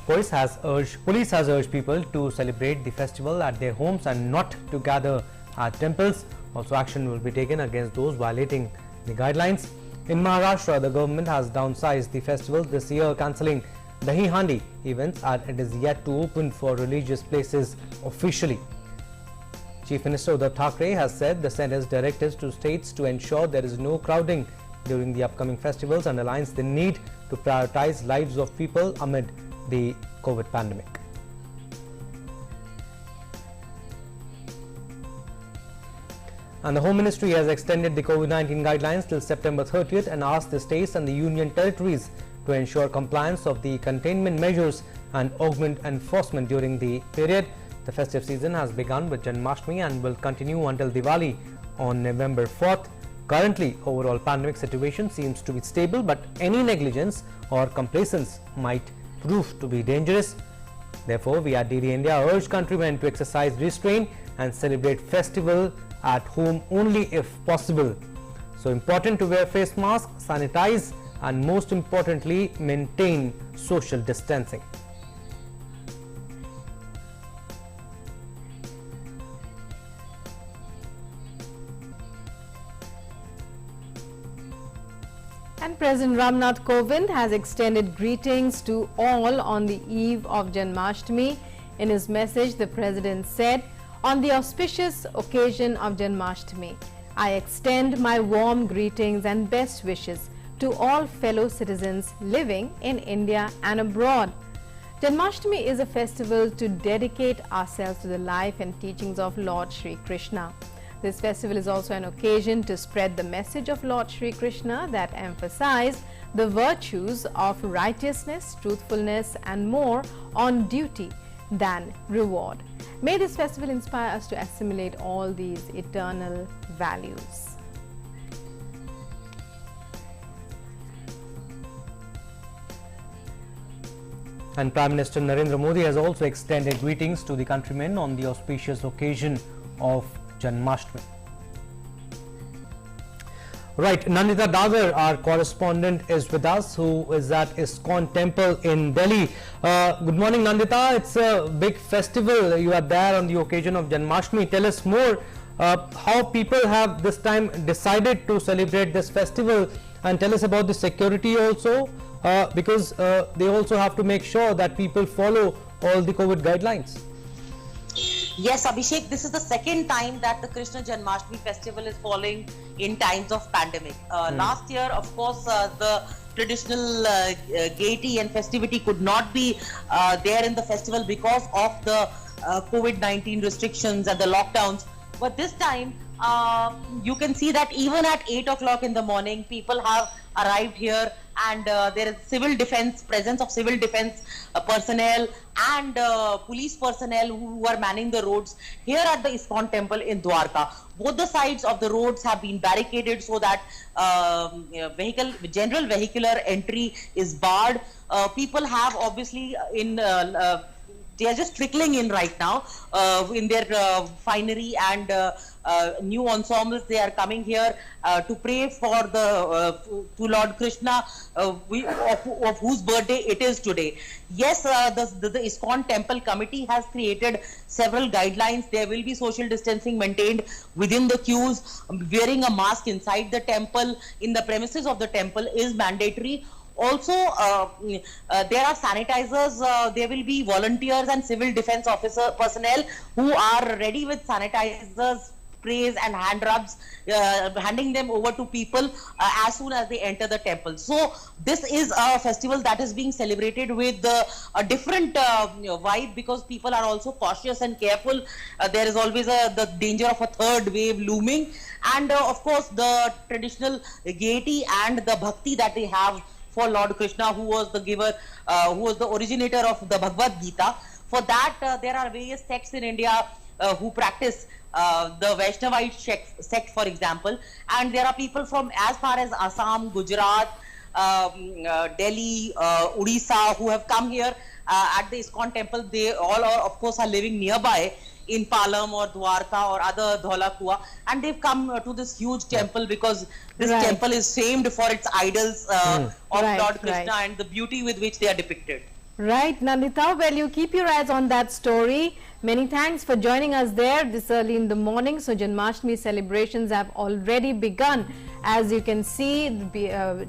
Speaker 1: Police has urged people to celebrate the festival at their homes and not to gather at temples. Also, action will be taken against those violating the guidelines. In Maharashtra, the government has downsized the festival this year, cancelling Dahi Handi events, and it is yet to open for religious places officially. Chief Minister Uddhav Thackeray has said the Centre's directives to states to ensure there is no crowding during the upcoming festivals underlines the need to prioritize lives of people amid the COVID pandemic. And the Home Ministry has extended the COVID-19 guidelines till September 30th and asked the states and the union territories to ensure compliance of the containment measures and augment enforcement during the period. The festive season has begun with Janmashtami and will continue until Diwali on November 4th. Currently, overall pandemic situation seems to be stable, but any negligence or complacence might prove to be dangerous. Therefore, we at DD India urge countrymen to exercise restraint and celebrate festival at home only if possible. So important to wear face mask, sanitize, and most importantly, maintain social distancing.
Speaker 2: And President Ramnath Kovind has extended greetings to all on the eve of Janmashtami. In his message, the President said, "On the auspicious occasion of Janmashtami, I extend my warm greetings and best wishes to all fellow citizens living in India and abroad. Janmashtami is a festival to dedicate ourselves to the life and teachings of Lord Shri Krishna. This festival is also an occasion to spread the message of Lord Shri Krishna that emphasize the virtues of righteousness, truthfulness, and more on duty than reward. May this festival inspire us to assimilate all these eternal values."
Speaker 1: And Prime Minister Narendra Modi has also extended greetings to the countrymen on the auspicious occasion of Janmashtami. Right, Nandita Dagar, our correspondent, is with us, who is at ISKCON Temple in Delhi. Good morning, Nandita. It's a big festival. You are there on the occasion of Janmashtami. Tell us more how people have this time decided to celebrate this festival, and tell us about the security also, because they also have to make sure that people follow all the COVID guidelines.
Speaker 9: Yes, Abhishek, this is the second time that the Krishna Janmashtami festival is falling in times of pandemic. Last year, of course, the traditional gaiety and festivity could not be there in the festival because of the COVID-19 restrictions and the lockdowns. But this time, you can see that even at 8 o'clock in the morning, people have arrived here, and there is presence of civil defense personnel and police personnel who are manning the roads here at the ISKCON temple in Dwarka. Both the sides of the roads have been barricaded so that general vehicular entry is barred. People have obviously they are just trickling in right now in their finery and new ensembles. They are coming here to pray for to Lord Krishna, of whose birthday it is today. Yes, the ISKCON temple committee has created several guidelines. There will be social distancing maintained within the queues. Wearing a mask inside the temple, in the premises of the temple, is mandatory. Also, there are sanitizers. There will be volunteers and civil defense officer personnel who are ready with sanitizers, sprays and hand rubs, handing them over to people as soon as they enter the temple. So this is a festival that is being celebrated with a different vibe, because people are also cautious and careful. There is always the danger of a third wave looming, and of course the traditional gaiety and the bhakti that they have for Lord Krishna, who was the giver, who was the originator of the Bhagavad Gita. For that, there are various sects in India who practice the Vaishnavite sect, for example, and there are people from as far as Assam, Gujarat, Delhi, Odisha, who have come here at the ISKCON temple. They all of course are living nearby in Palam or Dwarka or other Dholakua, and they've come to this huge temple because this temple is famed for its idols of Lord Krishna and the beauty with which they are depicted.
Speaker 2: Right, Nandita. Well, you keep your eyes on that story. Many thanks for joining us there this early in the morning. So Janmashtami celebrations have already begun. As you can see,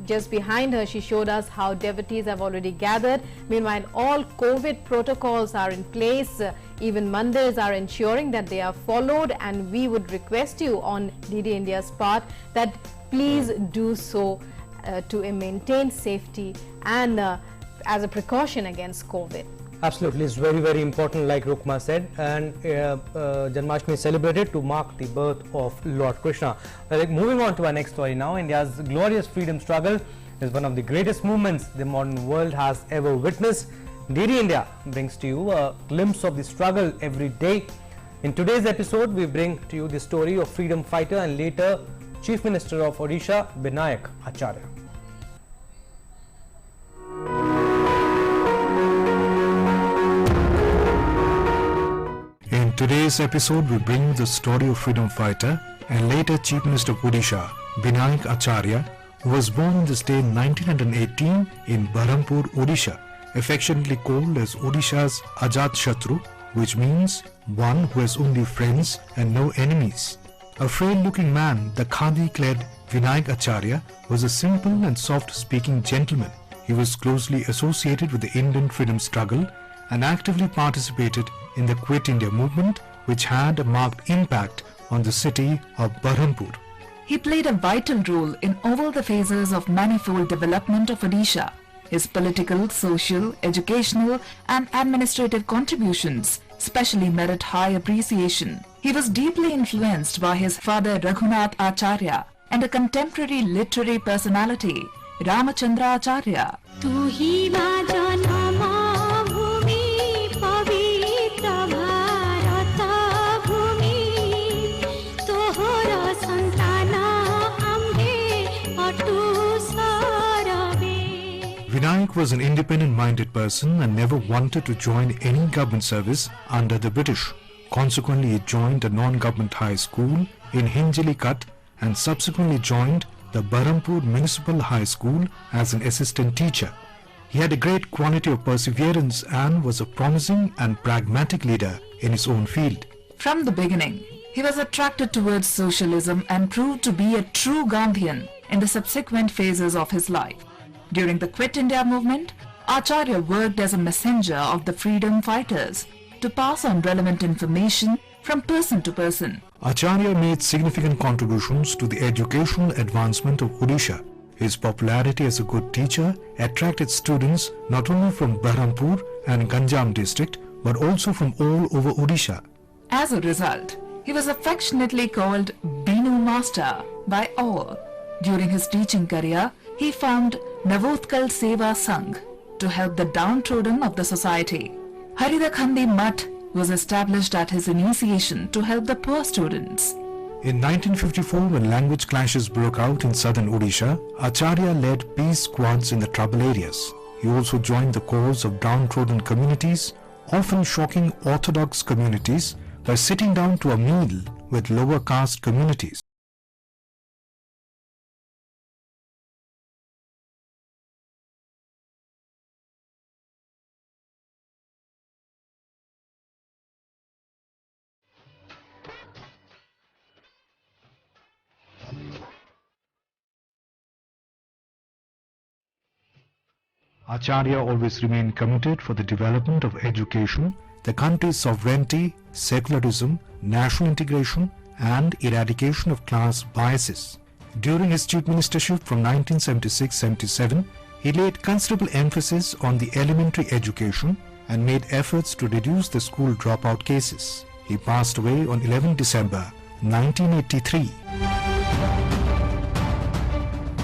Speaker 2: just behind her, she showed us how devotees have already gathered. Meanwhile, all COVID protocols are in place. Even mandirs are ensuring that they are followed, and we would request you on DD India's part that please do so to maintain safety and as a precaution against COVID.
Speaker 1: Absolutely, it's very, very important, like Rukma said, and Janmashtami is celebrated to mark the birth of Lord Krishna. Moving on to our next story now, India's glorious freedom struggle is one of the greatest movements the modern world has ever witnessed. DD India brings to you a glimpse of the struggle every day. In today's episode, we bring to you the story of freedom fighter and later Chief Minister of Odisha, Binayak Acharya.
Speaker 10: In today's episode, we bring you the story of freedom fighter and later Chief Minister of Odisha, Binayak Acharya, who was born in the state in 1918 in Berhampur, Odisha, affectionately called as Odisha's Ajat Shatru, which means one who has only friends and no enemies. A frail-looking man, the khadi-clad Binayak Acharya was a simple and soft-speaking gentleman. He was closely associated with the Indian freedom struggle and actively participated in the Quit India movement, which had a marked impact on the city of Berhampur.
Speaker 11: He played a vital role in all the phases of manifold development of Odisha. His political, social, educational and administrative contributions specially merit high appreciation. He was deeply influenced by his father Raghunath Acharya and a contemporary literary personality, Ramachandra Acharya.
Speaker 10: Binayak was an independent-minded person and never wanted to join any government service under the British. Consequently, he joined a non-government high school in Hinjalicut and subsequently joined the Berhampur Municipal High School as an assistant teacher. He had a great quality of perseverance and was a promising and pragmatic leader in his own field.
Speaker 11: From the beginning, he was attracted towards socialism and proved to be a true Gandhian in the subsequent phases of his life. During the Quit India movement, Acharya worked as a messenger of the freedom fighters to pass on relevant information from person to person.
Speaker 10: Acharya made significant contributions to the educational advancement of Odisha. His popularity as a good teacher attracted students not only from Berhampur and Ganjam district but also from all over Odisha.
Speaker 11: As a result, he was affectionately called Binu Master by all. During his teaching career, he formed Navotkal Seva Sangh to help the downtrodden of the society. Haridakhandi Math was established at his initiation to help the poor students.
Speaker 10: In 1954, when language clashes broke out in southern Odisha, Acharya led peace squads in the trouble areas. He also joined the cause of downtrodden communities, often shocking orthodox communities by sitting down to a meal with lower caste communities. Acharya always remained committed for the development of education, the country's sovereignty, secularism, national integration and eradication of class biases. During his chief ministership from 1976-77, he laid considerable emphasis on the elementary education and made efforts to reduce the school dropout cases. He passed away on 11 December 1983.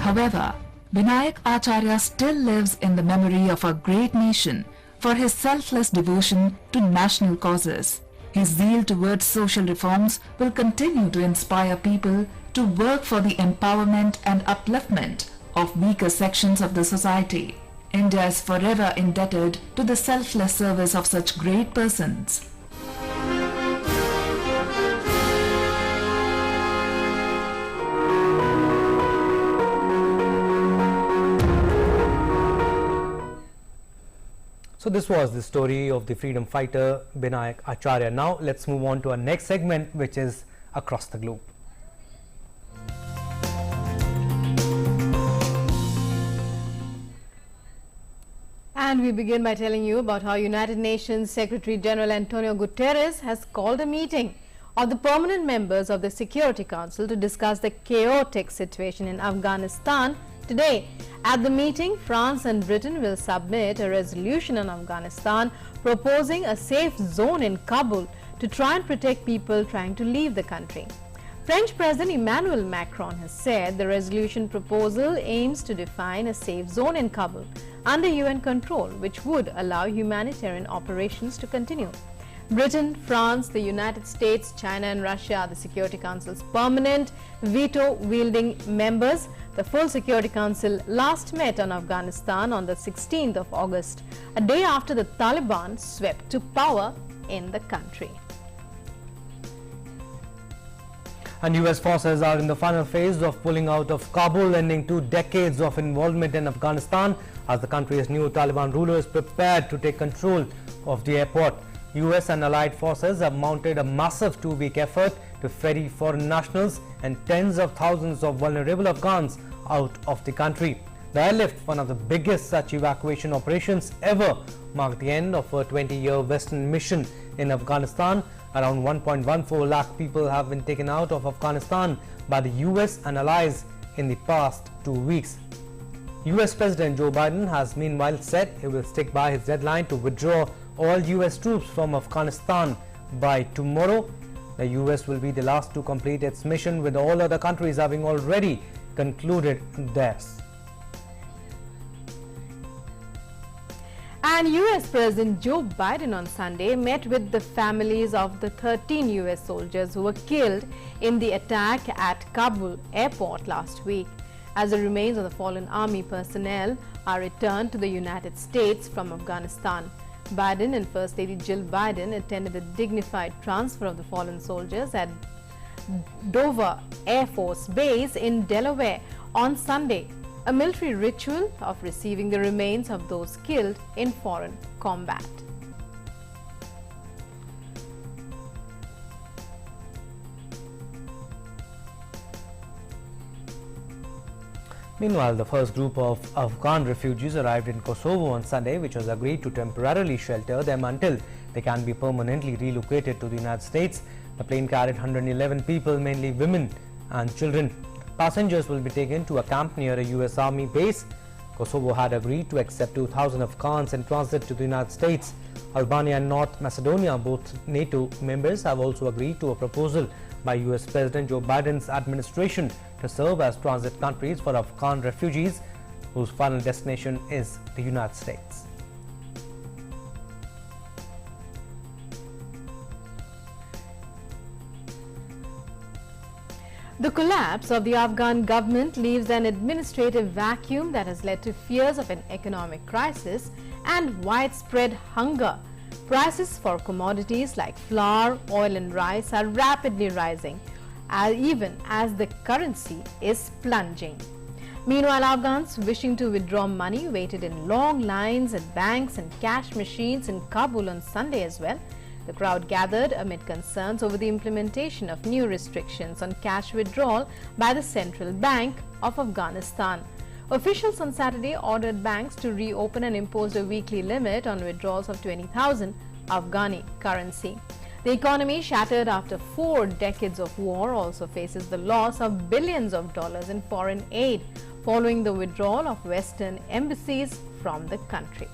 Speaker 11: However, Binayak Acharya still lives in the memory of our great nation for his selfless devotion to national causes. His zeal towards social reforms will continue to inspire people to work for the empowerment and upliftment of weaker sections of the society. India is forever indebted to the selfless service of such great persons.
Speaker 1: So this was the story of the freedom fighter Binayak Acharya. Now let's move on to our next segment, which is Across the Globe.
Speaker 2: And we begin by telling you about how United Nations Secretary General Antonio Guterres has called a meeting of the permanent members of the Security Council to discuss the chaotic situation in Afghanistan today. At the meeting, France and Britain will submit a resolution on Afghanistan proposing a safe zone in Kabul to try and protect people trying to leave the country. French President Emmanuel Macron has said the resolution proposal aims to define a safe zone in Kabul under UN control, which would allow humanitarian operations to continue. Britain, France, the United States, China and Russia are the Security Council's permanent veto-wielding members. The full Security Council last met on Afghanistan on the 16th of August, a day after the Taliban swept to power in the country.
Speaker 1: And US forces are in the final phase of pulling out of Kabul, ending 2 decades of involvement in Afghanistan as the country's new Taliban ruler is prepared to take control of the airport. US and allied forces have mounted a massive 2-week effort to ferry foreign nationals and tens of thousands of vulnerable Afghans out of the country. The airlift, one of the biggest such evacuation operations ever, marked the end of a 20-year Western mission in Afghanistan. Around 1.14 lakh people have been taken out of Afghanistan by the US and allies in the past 2 weeks. US President Joe Biden has meanwhile said he will stick by his deadline to withdraw all US troops from Afghanistan by tomorrow. The US will be the last to complete its mission, with all other countries having already concluded theirs.
Speaker 2: And US President Joe Biden on Sunday met with the families of the 13 US soldiers who were killed in the attack at Kabul airport last week. As the remains of the fallen army personnel are returned to the United States from Afghanistan. Biden and First Lady Jill Biden attended the dignified transfer of the fallen soldiers at Dover Air Force Base in Delaware on Sunday, a military ritual of receiving the remains of those killed in foreign combat.
Speaker 1: Meanwhile, the first group of Afghan refugees arrived in Kosovo on Sunday, which was agreed to temporarily shelter them until they can be permanently relocated to the United States. The plane carried 111 people, mainly women and children. Passengers will be taken to a camp near a US Army base. Kosovo had agreed to accept 2,000 Afghans in transit to the United States. Albania and North Macedonia, both NATO members, have also agreed to a proposal by US President Joe Biden's administration to serve as transit countries for Afghan refugees whose final destination is the United States.
Speaker 2: The collapse of the Afghan government leaves an administrative vacuum that has led to fears of an economic crisis and widespread hunger. Prices for commodities like flour, oil and rice are rapidly rising, even as the currency is plunging. Meanwhile, Afghans wishing to withdraw money waited in long lines at banks and cash machines in Kabul on Sunday as well. The crowd gathered amid concerns over the implementation of new restrictions on cash withdrawal by the Central Bank of Afghanistan. Officials on Saturday ordered banks to reopen and imposed a weekly limit on withdrawals of 20,000 Afghani currency. The economy, shattered after 4 decades of war, also faces the loss of billions of dollars in foreign aid following the withdrawal of Western embassies from the country.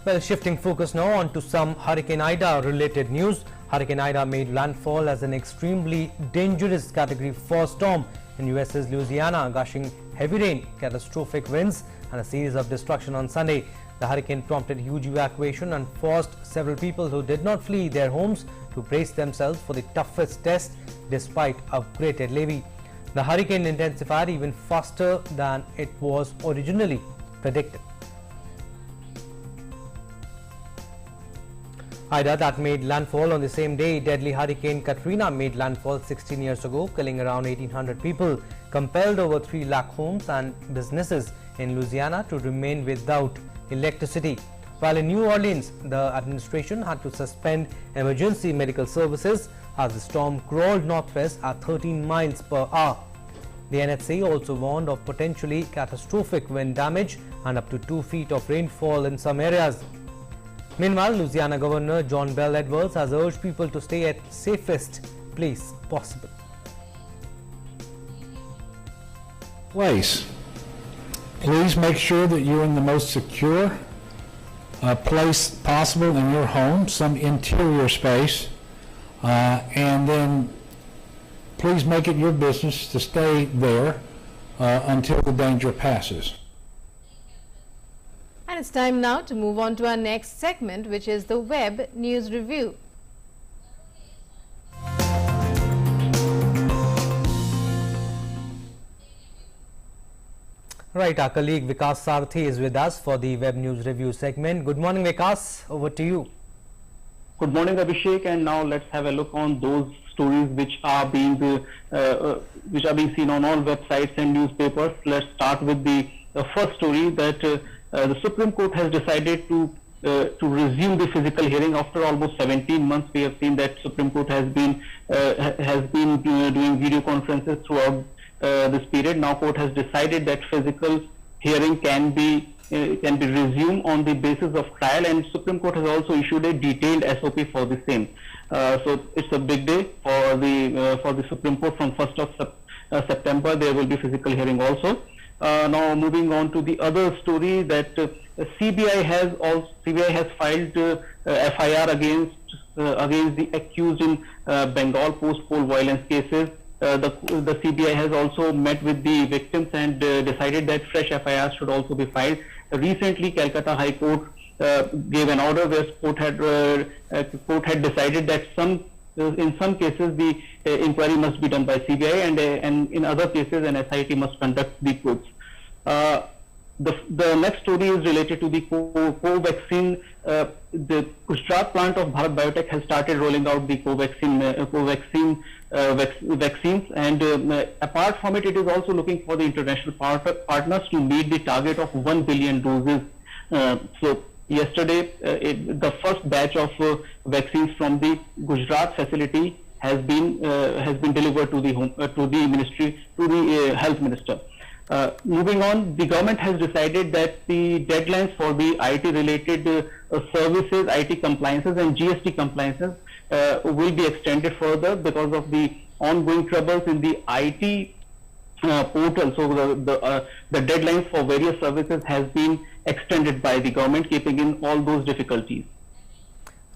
Speaker 1: Well, shifting focus now on to some Hurricane Ida related news. Hurricane Ida made landfall as an extremely dangerous Category 4 storm in US's Louisiana, gushing heavy rain, catastrophic winds and a series of destruction on Sunday. The hurricane prompted huge evacuation and forced several people who did not flee their homes to brace themselves for the toughest test despite a greater levee. The hurricane intensified even faster than it was originally predicted. Ida, that made landfall on the same day deadly Hurricane Katrina made landfall 16 years ago, killing around 1,800 people, compelled over 3 lakh homes and businesses in Louisiana to remain without electricity. While in New Orleans, the administration had to suspend emergency medical services as the storm crawled northwest at 13 miles per hour. The NHC also warned of potentially catastrophic wind damage and up to 2 feet of rainfall in some areas. Meanwhile, Louisiana Governor John Bell Edwards has urged people to stay at safest place possible.
Speaker 12: Please make sure that you're in the most secure place possible in your home, some interior space, and then please make it your business to stay there until the danger passes.
Speaker 2: And it's time now to move on to our next segment, which is the Web News Review.
Speaker 1: Right, our colleague Vikas Sarthi is with us for the Web News Review segment. Good morning, Vikas. Over to you.
Speaker 13: Good morning, Abhishek. And now let's have a look on those stories which are being seen on all websites and newspapers. Let's start with the first story that the Supreme Court has decided to resume the physical hearing after almost 17 months. We have seen that Supreme Court has been doing video conferences throughout this period. Now court has decided that physical hearing can be resumed on the basis of trial, and Supreme Court has also issued a detailed SOP for the same. So it's a big day for the Supreme Court. From 1st of September there will be physical hearing also. Now moving on to the other story that CBI has filed FIR against the accused in Bengal post-poll violence cases. The CBI has also met with the victims and decided that fresh FIRs should also be filed. Recently, Calcutta High Court gave an order where court had decided that in some cases the inquiry must be done by CBI and in other cases an SIT must conduct the proofs. The next story is related to the Covaxin. The Gujarat plant of Bharat Biotech has started rolling out the Covaxin vaccines, and apart from it, it is also looking for the international partners to meet the target of 1 billion doses. So yesterday, the first batch of vaccines from the Gujarat facility has been delivered to the ministry, to the health minister. Moving on, the government has decided that the deadlines for the IT-related services, IT compliances and GST compliances will be extended further because of the ongoing troubles in the IT portal. So the deadlines for various services has been extended by the government, keeping in all those difficulties.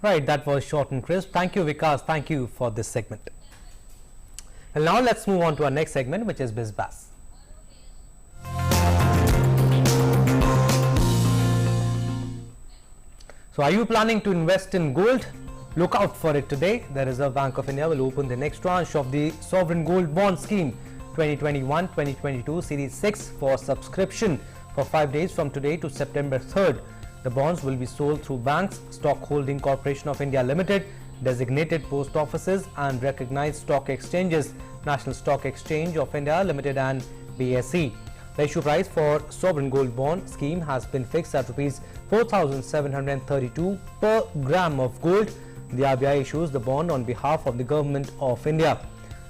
Speaker 1: Right, that was short and crisp. Thank you, Vikas. Thank you for this segment. And now let's move on to our next segment, which is BizBaz. So are you planning to invest in gold? Look out for it today. The Reserve Bank of India will open the next tranche of the Sovereign Gold Bond Scheme 2021-2022 Series 6 for subscription for 5 days from today to September 3rd. The bonds will be sold through banks, Stock Holding Corporation of India Limited, designated post offices and recognized stock exchanges, National Stock Exchange of India Limited and BSE. The issue price for Sovereign Gold Bond Scheme has been fixed at Rs 4,732 per gram of gold. The RBI issues the bond on behalf of the Government of India.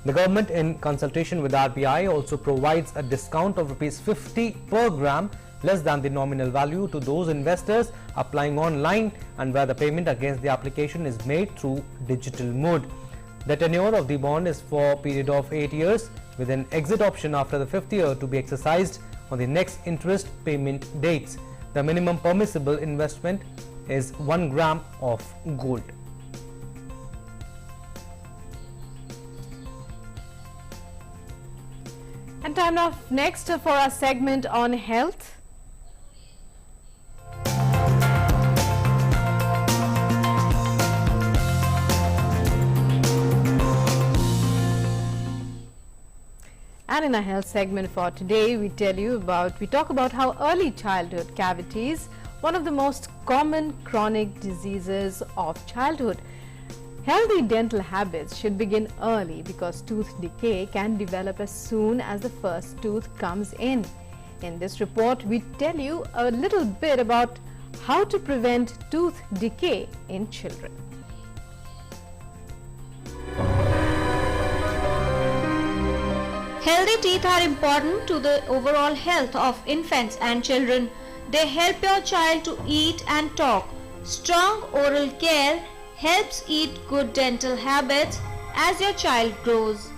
Speaker 1: The government, in consultation with RBI, also provides a discount of Rs 50 per gram less than the nominal value to those investors applying online and where the payment against the application is made through digital mode. The tenure of the bond is for a period of 8 years with an exit option after the 5th year to be exercised on the next interest payment dates. The minimum permissible investment is 1 gram of gold.
Speaker 2: And time now next for our segment on health. And in our health segment for today, we talk about how early childhood cavities, one of the most common chronic diseases of childhood. Healthy dental habits should begin early because tooth decay can develop as soon as the first tooth comes in. In this report, we tell you a little bit about how to prevent tooth decay in children.
Speaker 14: Healthy teeth are important to the overall health of infants and children. They help your child to eat and talk. Strong oral care helps eat good dental habits as your child grows.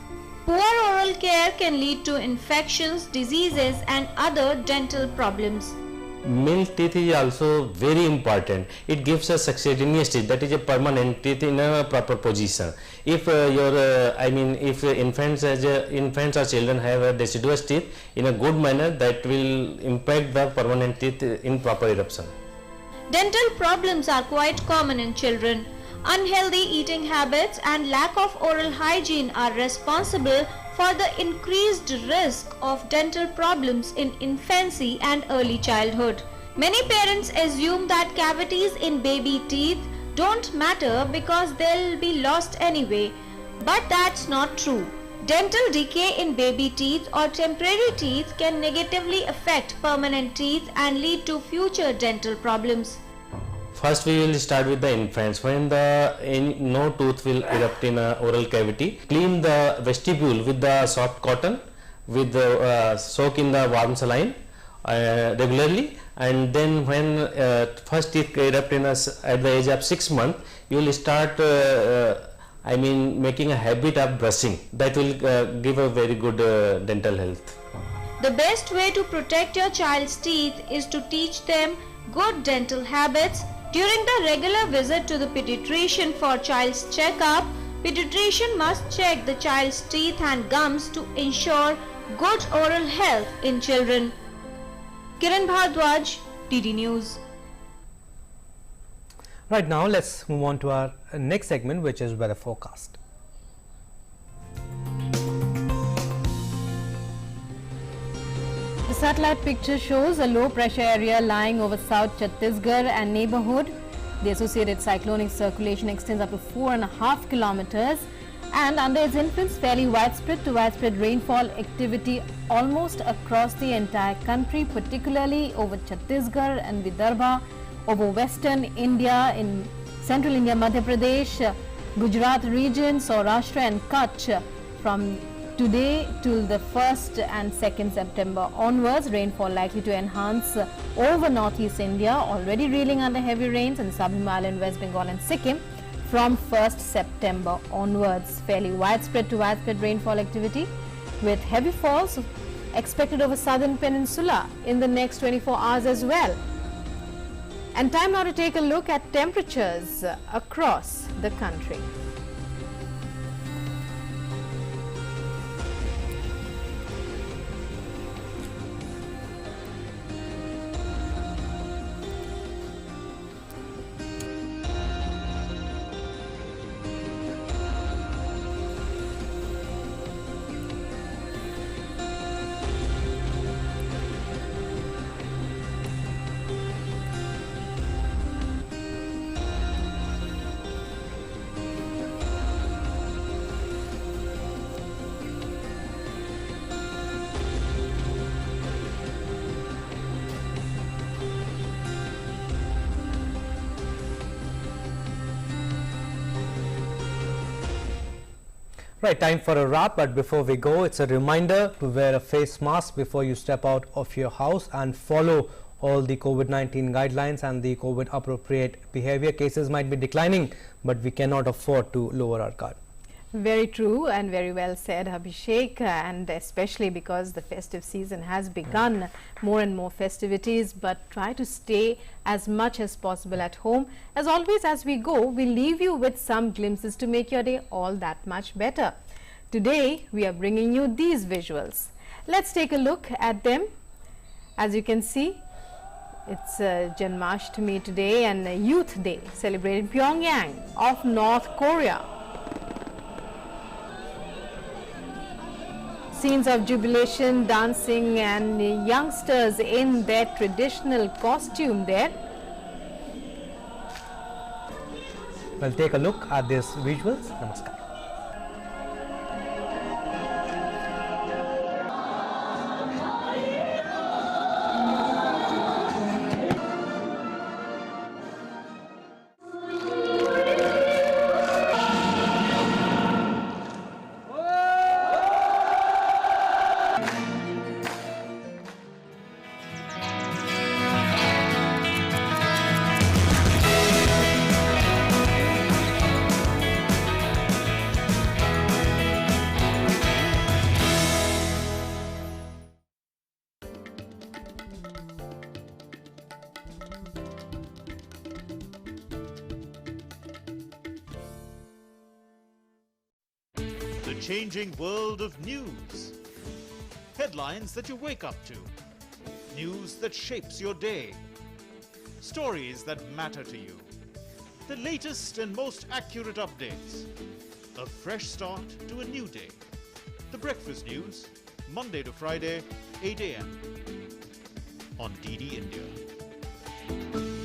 Speaker 14: Poor oral care can lead to infections, diseases and other dental problems.
Speaker 15: Milk teeth is also very important. It gives us succedaneous teeth, that is a permanent teeth in a proper position. If if infants or children have a deciduous teeth in a good manner, that will impact the permanent teeth in proper eruption.
Speaker 14: Dental problems are quite common in children. Unhealthy eating habits and lack of oral hygiene are responsible for the increased risk of dental problems in infancy and early childhood. Many parents assume that cavities in baby teeth don't matter because they'll be lost anyway, but that's not true. Dental decay in baby teeth or temporary teeth can negatively affect permanent teeth and lead to future dental problems.
Speaker 15: First we will start with the infants. When no tooth will erupt in a oral cavity, clean the vestibule with the soft cotton, with the soak in the warm saline regularly, and then when first teeth erupt at the age of 6 months, you will start making a habit of brushing. That will give a very good dental health.
Speaker 14: The best way to protect your child's teeth is to teach them good dental habits. During the regular visit to the pediatrician for child's checkup, pediatrician must check the child's teeth and gums to ensure good oral health in children. Kiran Bhardwaj, DD News.
Speaker 1: Right now, let's move on to our next segment, which is weather forecast.
Speaker 2: The satellite picture shows a low pressure area lying over South Chhattisgarh and neighborhood. The associated cyclonic circulation extends up to 4.5 kilometers, and under its influence, fairly widespread to widespread rainfall activity almost across the entire country, particularly over Chhattisgarh and Vidarbha, over western India, in central India, Madhya Pradesh, Gujarat region, Saurashtra and Kutch. From today till the 1st and 2nd September onwards, rainfall likely to enhance over northeast India, already reeling under heavy rains in sub-Himalayan West Bengal and Sikkim. From 1st September onwards, fairly widespread to widespread rainfall activity with heavy falls expected over southern peninsula in the next 24 hours as well. And time now to take a look at temperatures across the country.
Speaker 1: Right, time for a wrap, but before we go, it's a reminder to wear a face mask before you step out of your house and follow all the COVID-19 guidelines and the COVID appropriate behavior. Cases might be declining, but we cannot afford to lower our guard.
Speaker 2: Very true and very well said, Abhishek, and especially because the festive season has begun, more and more festivities, but try to stay as much as possible at home. As always, as we go, we leave you with some glimpses to make your day all that much better. Today, we are bringing you these visuals. Let's take a look at them. As you can see, it's Janmashtami today and a Youth Day celebrated in Pyongyang of North Korea. Scenes of jubilation, dancing and youngsters in their traditional costume there.
Speaker 1: Well, take a look at these visuals. Namaskar.
Speaker 16: The changing world of news. Headlines that you wake up to. News that shapes your day. Stories that matter to you. The latest and most accurate updates. A fresh start to a new day. The Breakfast News, Monday to Friday, 8 a.m. on DD India.